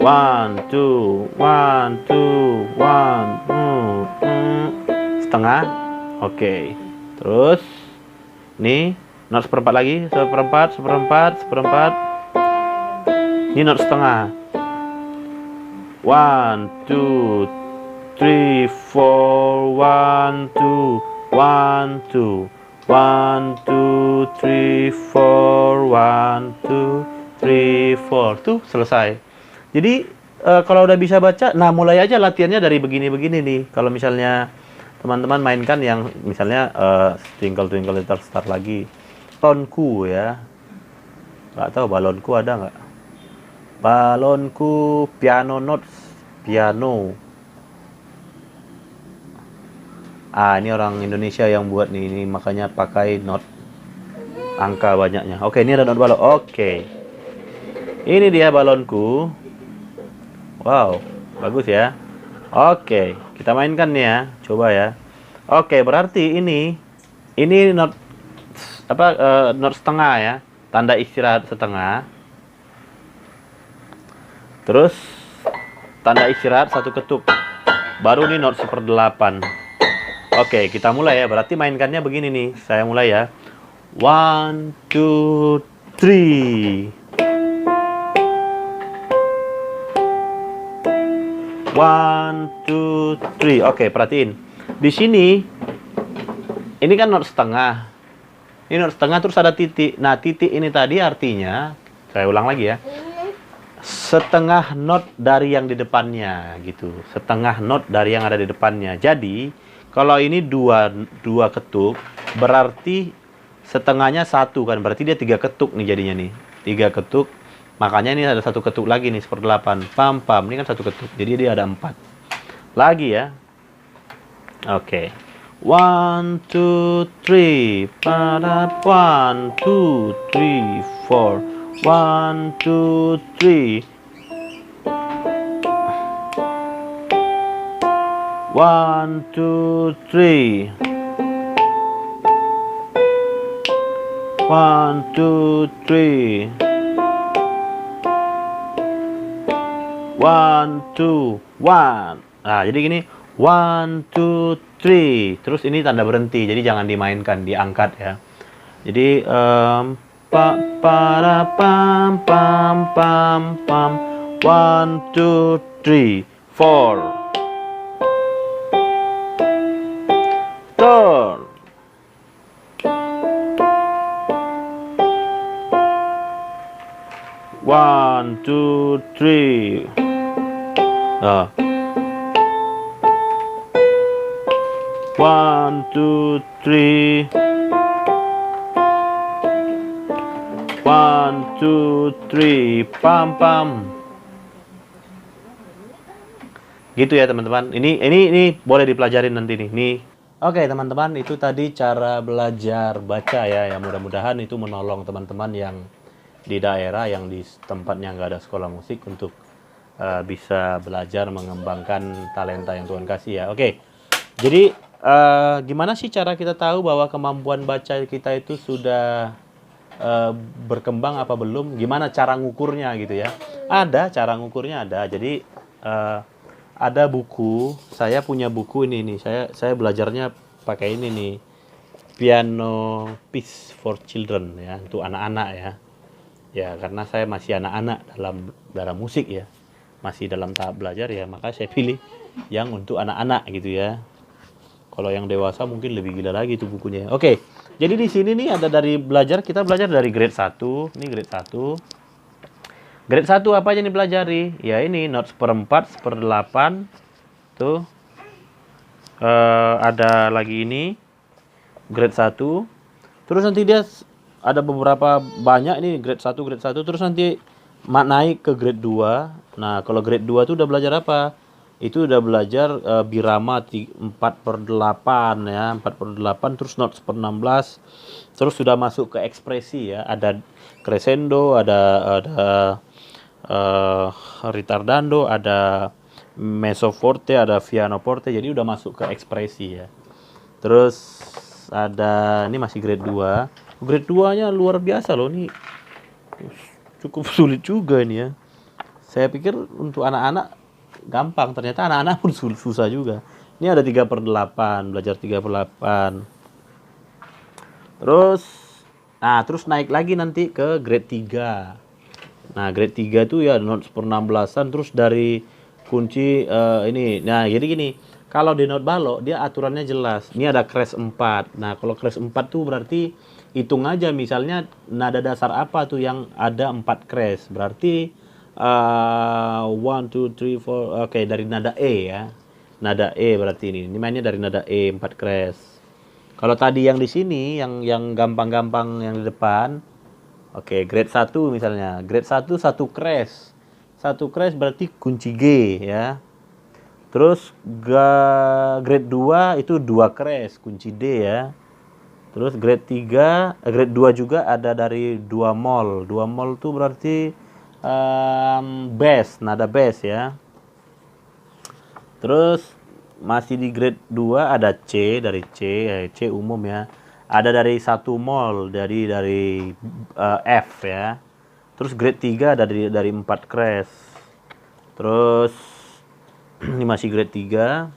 one two one two one setengah. Oke. Terus nih not seperempat lagi, seperempat, seperempat, seperempat. Ini not setengah. One two three four one two 1 2 1 2 3 4 1 2 3 4 tuh selesai. Jadi kalau udah bisa baca, nah mulai aja latihannya dari begini-begini nih. Kalau misalnya teman-teman mainkan yang misalnya Twinkle Twinkle Little Star lagi, balonku ya, nggak tahu balonku ada nggak? Balonku, piano notes, piano. Ah, ini orang Indonesia yang buat nih, ini makanya pakai not angka banyaknya. Oke, ini ada not balon. Oke. Ini dia balonku. Wow, bagus ya. Oke, kita mainkan nih ya. Coba ya. Oke, berarti ini not apa not setengah ya. Tanda istirahat setengah. Terus tanda istirahat satu ketuk. Baru nih not 1/8. Oke, kita mulai ya. Berarti mainkannya begini nih. Saya mulai ya. 1 2 3. 1 2 3. Oke, perhatiin. Di sini ini kan not setengah. Ini not setengah terus ada titik. Nah, titik ini tadi artinya, saya ulang lagi ya. Setengah not dari yang di depannya gitu. Setengah not dari yang ada di depannya. Jadi kalau ini dua ketuk, berarti setengahnya satu kan, berarti dia 3 ketuk nih jadinya nih, 3 ketuk, makanya ini ada satu ketuk lagi nih 1/8, pam pam, ini kan satu ketuk, jadi dia ada 4 lagi ya. Oke, 1 2 3, pada 1 2 3 4, 1 2 3. 1 2 3. 1 2 3. 1 2 1. Nah, jadi gini 1 2 3. Terus ini tanda berhenti. Jadi jangan dimainkan, diangkat ya. Jadi pa para pam pam pam pam. 1 2 3 4. Turn. 1 2 3. Nah. 1 2 3. 1 2 3. Pam pam. Gitu ya teman-teman. Ini boleh dipelajarin nanti nih. Nih. Oke teman-teman, itu tadi cara belajar baca ya. Yang mudah-mudahan itu menolong teman-teman yang di daerah yang di tempatnya nggak ada sekolah musik untuk bisa belajar mengembangkan talenta yang Tuhan kasih ya. Oke. Jadi gimana sih cara kita tahu bahwa kemampuan baca kita itu sudah berkembang apa belum? Gimana cara ngukurnya gitu ya? Ada cara ngukurnya ada. Jadi ada buku, saya punya buku ini nih. Saya belajarnya pakai ini nih. Piano Piece for Children ya, untuk anak-anak ya. Ya, karena saya masih anak-anak dalam musik ya. Masih dalam tahap belajar ya, maka saya pilih yang untuk anak-anak gitu ya. Kalau yang dewasa mungkin lebih gila lagi tuh bukunya. Oke. Jadi di sini nih ada dari belajar, kita belajar dari grade 1. Ini grade 1. Grade 1 apa aja nih pelajari? Ya ini not 1/4, 1/8. Tuh. Ada lagi ini grade 1. Terus nanti dia ada beberapa banyak ini grade 1, grade 1. Terus nanti naik ke grade 2. Nah, kalau grade 2 tuh udah belajar apa? Itu udah belajar birama 4/8 ya, 4/8, terus not 1/16. Terus sudah masuk ke ekspresi ya, ada crescendo, ada ritardando, ada mezzo forte, ada piano forte. Jadi udah masuk ke ekspresi ya. Terus ada ini masih grade 2. Grade 2-nya luar biasa loh, ini cukup sulit juga ini ya. Saya pikir untuk anak-anak gampang, ternyata anak-anak pun susah juga. Ini ada 3/8, belajar 3/8. Terus naik lagi nanti ke grade 3. Nah, grade 3 tuh ya not 1/16-an, terus dari kunci ini. Nah, jadi gini, Kalau di not balok dia aturannya jelas. Ini ada crash 4. Nah, kalau crash 4 tuh berarti hitung aja misalnya nada dasar apa tuh yang ada 4 crash. Berarti 1 2 3 4 oke dari nada E ya. Nada E berarti ini. Ini mainnya dari nada E 4 crash. Kalau tadi yang di sini yang gampang-gampang yang di depan, oke, grade 1 misalnya. Grade 1 crash. Satu crash berarti kunci G ya. Terus grade 2 itu 2 crash, kunci D ya. Terus grade 3, grade 2 juga ada dari 2 mol. 2 mol itu berarti bass, nada bass ya. Terus masih di grade 2 ada C dari C umum ya. Ada dari 1 mol dari F ya. Terus grade 3 ada dari 4 crash. Terus ini masih grade 3.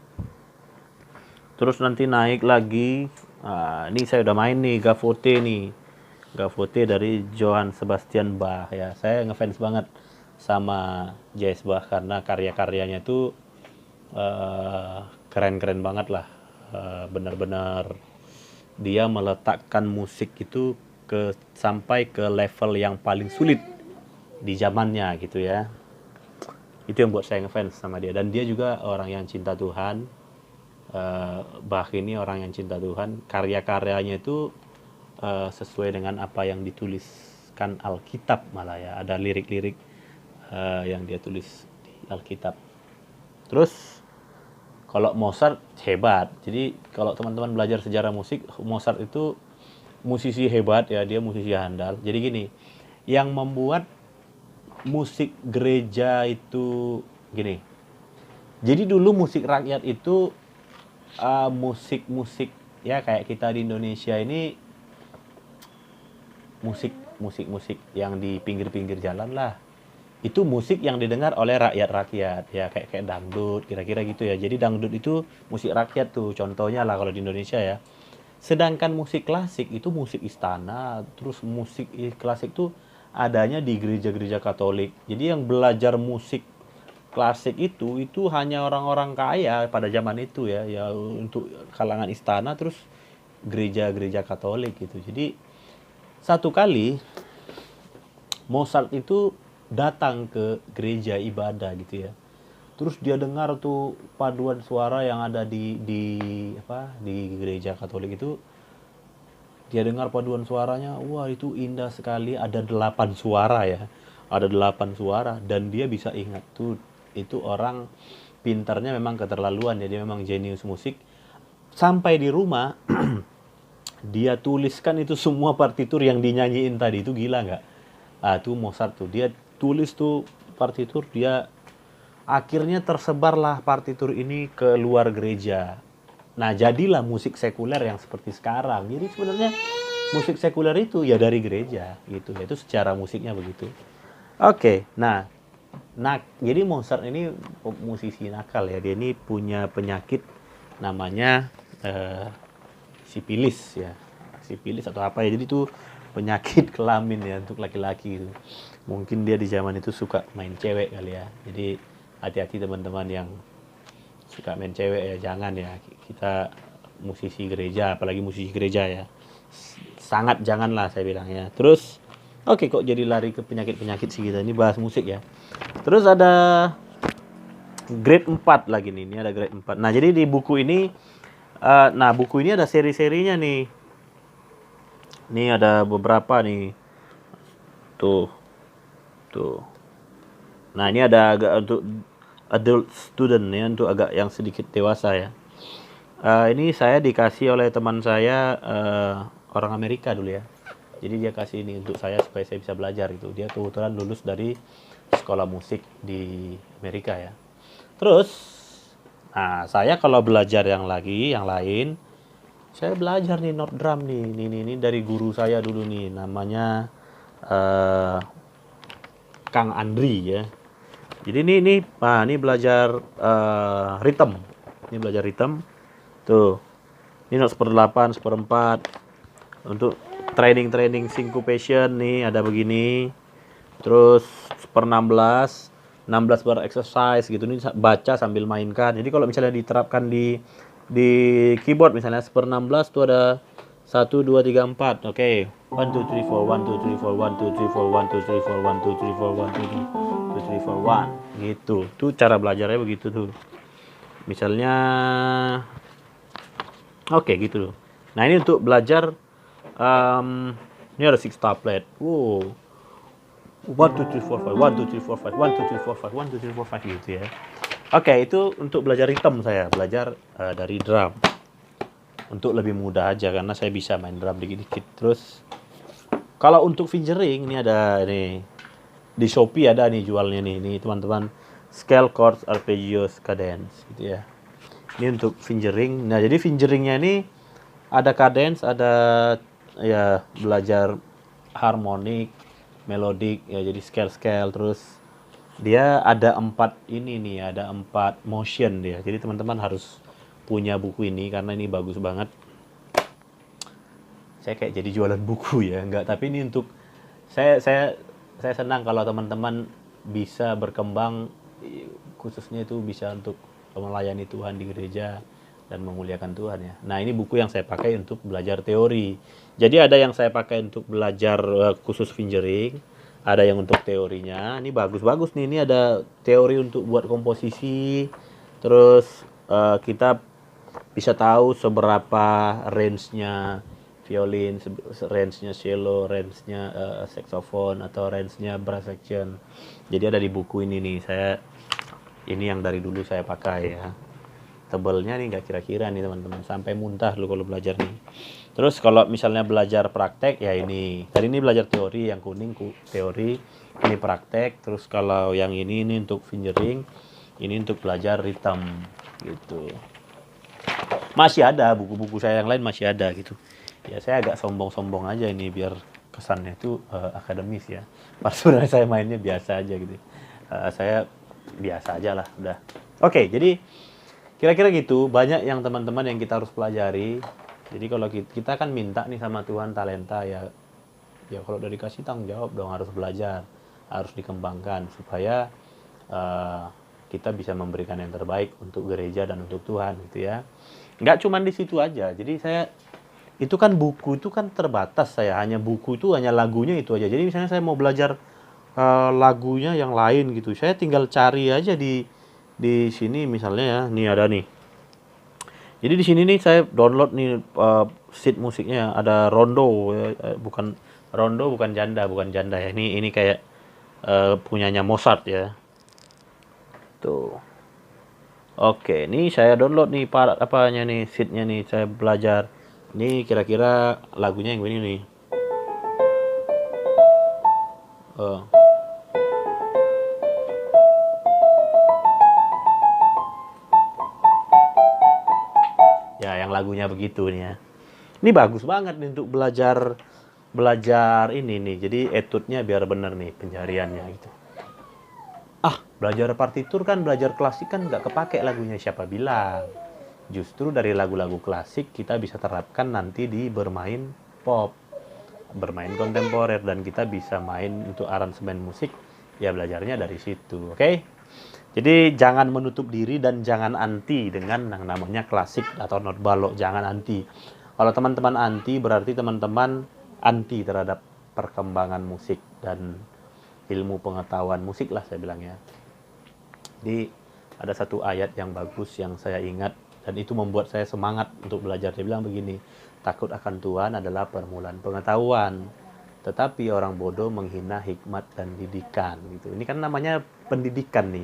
Terus nanti naik lagi. Nah, ini saya udah main nih Gavotte nih. Gavotte dari Johann Sebastian Bach ya. Saya ngefans banget sama J.S. Bach karena karya-karyanya itu keren-keren banget lah. Benar-benar dia meletakkan musik itu sampai ke level yang paling sulit di zamannya gitu ya. Itu yang buat saya ngefans sama dia, dan dia juga orang yang cinta Tuhan. Bach ini orang yang cinta Tuhan, karya-karyanya itu sesuai dengan apa yang dituliskan Alkitab malah ya, ada lirik-lirik yang dia tulis di Alkitab. Terus kalau Mozart hebat, jadi kalau teman-teman belajar sejarah musik, Mozart itu musisi hebat ya, dia musisi handal. Jadi gini, yang membuat musik gereja itu gini. Jadi dulu musik rakyat itu musik-musik ya kayak kita di Indonesia ini musik yang di pinggir-pinggir jalan lah. Itu musik yang didengar oleh rakyat-rakyat ya kayak dangdut kira-kira gitu ya. Jadi dangdut itu musik rakyat tuh contohnya lah kalau di Indonesia ya. Sedangkan musik klasik itu musik istana, terus musik klasik tuh adanya di gereja-gereja Katolik. Jadi yang belajar musik klasik itu hanya orang-orang kaya pada zaman itu ya, ya untuk kalangan istana terus gereja-gereja Katolik gitu. Jadi satu kali Mozart itu datang ke gereja ibadah gitu ya. Terus dia dengar tuh paduan suara yang ada di gereja Katolik itu. Dia dengar paduan suaranya, wah itu indah sekali, ada 8 suara ya. Ada 8 suara dan dia bisa ingat tuh itu orang pintarnya memang keterlaluan ya, dia memang jenius musik. Sampai di rumah dia tuliskan itu semua partitur yang dinyanyiin tadi, itu gila nggak? Tuh Mozart tuh, dia tulis tuh partitur, dia akhirnya tersebarlah partitur ini ke luar gereja. Nah, jadilah musik sekuler yang seperti sekarang. Jadi sebenarnya musik sekuler itu ya dari gereja gitu. Itu secara musiknya begitu. Oke, nah jadi Mozart ini musisi nakal ya. Dia ini punya penyakit namanya sipilis ya. Sipilis atau apa ya. Jadi itu penyakit kelamin ya untuk laki-laki itu. Mungkin dia di zaman itu suka main cewek kali ya. Jadi hati-hati teman-teman yang suka main cewek ya, jangan ya, kita musisi gereja, apalagi musisi gereja ya, sangat janganlah saya bilang ya. Terus oke, kok jadi lari ke penyakit-penyakit sih kita, ini bahas musik ya. Terus ada grade 4 lagi nih, ini ada grade 4. Nah jadi di buku ini buku ini ada seri-serinya nih. Ini ada beberapa nih, tuh. Nah ini ada agak untuk adult student ya, untuk agak yang sedikit dewasa ya. Ini saya dikasih oleh teman saya orang Amerika dulu ya. Jadi dia kasih ini untuk saya supaya saya bisa belajar itu. Dia kebetulan lulus dari sekolah musik di Amerika ya. Terus, nah saya kalau belajar yang lain, saya belajar nih note drum nih. Ini dari guru saya dulu nih, namanya Kang Andri ya. Jadi ini belajar rhythm. Ini belajar rhythm. Tuh. Ini not 1/8, 1/4. Untuk training syncopation nih ada begini. Terus 1/16. 16 bar exercise gitu, ini baca sambil mainkan. Jadi kalau misalnya diterapkan di keyboard misalnya 1/16 tuh ada 1 2 3 4. Oke. 1 2 3 4 1 2 3 4 1 2 3 4 1 2 3 4 1 2 3 4 1 2 3 4 1 gitu. Tuh cara belajarnya begitu tuh. Misalnya oke gitu loh. Nah, ini untuk belajar ini ada 6 tablet. Wow. 1 2 3 4 5 1 2 3 4 5 1 2 3 4 5 1 2 3 4 5 gitu ya. Oke, itu untuk belajar rhythm saya, belajar dari drum. Untuk lebih mudah aja karena saya bisa main drum dikit-dikit. Terus kalau untuk fingering ini ada nih di Shopee ada nih jualnya nih teman-teman, scale chords arpeggios cadence gitu ya. Ini untuk fingering. Nah, jadi fingeringnya ini ada cadence, ada ya belajar harmonik, melodik ya, jadi scale terus dia ada 4 ini nih, ada 4 motion dia. Jadi teman-teman harus punya buku ini karena ini bagus banget. Saya kayak jadi jualan buku ya, enggak, tapi ini untuk saya senang kalau teman-teman bisa berkembang, khususnya itu bisa untuk melayani Tuhan di gereja dan memuliakan Tuhan ya. Nah, ini buku yang saya pakai untuk belajar teori. Jadi ada yang saya pakai untuk belajar khusus fingering, ada yang untuk teorinya. Ini bagus-bagus nih. Ini ada teori untuk buat komposisi. Terus kita bisa tahu seberapa range-nya violin, range-nya cello, range-nya saxophone atau range-nya brass section. Jadi ada di buku ini nih. Ini yang dari dulu saya pakai ya. Tebelnya nih nggak kira-kira nih teman-teman, sampai muntah lu kalau belajar nih. Terus kalau misalnya belajar praktek ya ini. Tadi ini belajar teori, yang kuning teori, ini praktek. Terus kalau yang ini untuk fingering, ini untuk belajar rhythm gitu. Masih ada buku-buku saya yang lain, masih ada gitu. Ya saya agak sombong-sombong aja ini biar kesannya itu akademis ya. Pas sebenarnya saya mainnya biasa aja gitu. Saya biasa aja lah udah. Oke, jadi kira-kira gitu, banyak yang teman-teman yang kita harus pelajari. Jadi kalau kita kan minta nih sama Tuhan talenta ya kalau udah dikasih tanggung jawab dong, harus belajar, harus dikembangkan supaya kita bisa memberikan yang terbaik untuk gereja dan untuk Tuhan gitu ya. Nggak cuma di situ aja. Jadi itu kan buku itu kan terbatas, saya hanya buku itu hanya lagunya itu aja. Jadi misalnya saya mau belajar lagunya yang lain gitu, saya tinggal cari aja di sini misalnya ya, nih ada nih. Jadi di sini nih saya download nih sheet musiknya, ada rondo bukan janda ya. Ini kayak punyanya Mozart ya. Tuh. Oke, ini saya download nih apanya nih sheetnya nih, saya belajar. Ini kira-kira lagunya yang ini nih. Ya, yang lagunya begitu nih ya. Ini bagus banget nih untuk belajar ini nih. Jadi etutnya biar bener nih pencariannya gitu. Belajar partitur kan, belajar klasik kan nggak kepake lagunya, siapa bilang. Justru dari lagu-lagu klasik kita bisa terapkan nanti di bermain pop, bermain kontemporer, dan kita bisa main untuk aransemen musik. Ya belajarnya dari situ, oke? Jadi jangan menutup diri dan jangan anti dengan yang namanya klasik atau not balok, jangan anti. Kalau teman-teman anti berarti teman-teman anti terhadap perkembangan musik dan ilmu pengetahuan musik lah saya bilangnya. Jadi ada satu ayat yang bagus yang saya ingat dan itu membuat saya semangat untuk belajar. Dia bilang begini, takut akan Tuhan adalah permulaan pengetahuan, tetapi orang bodoh menghina hikmat dan didikan gitu. Ini kan namanya pendidikan nih.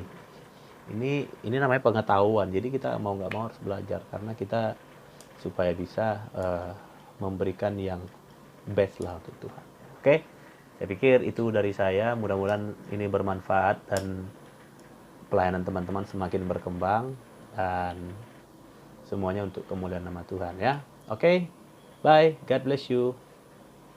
Ini namanya pengetahuan. Jadi kita mau nggak mau harus belajar karena kita supaya bisa memberikan yang best lah untuk Tuhan. Oke, saya pikir itu dari saya. Mudah-mudahan ini bermanfaat dan pelayanan teman-teman semakin berkembang dan semuanya untuk kemuliaan nama Tuhan ya. Oke, bye. God bless you.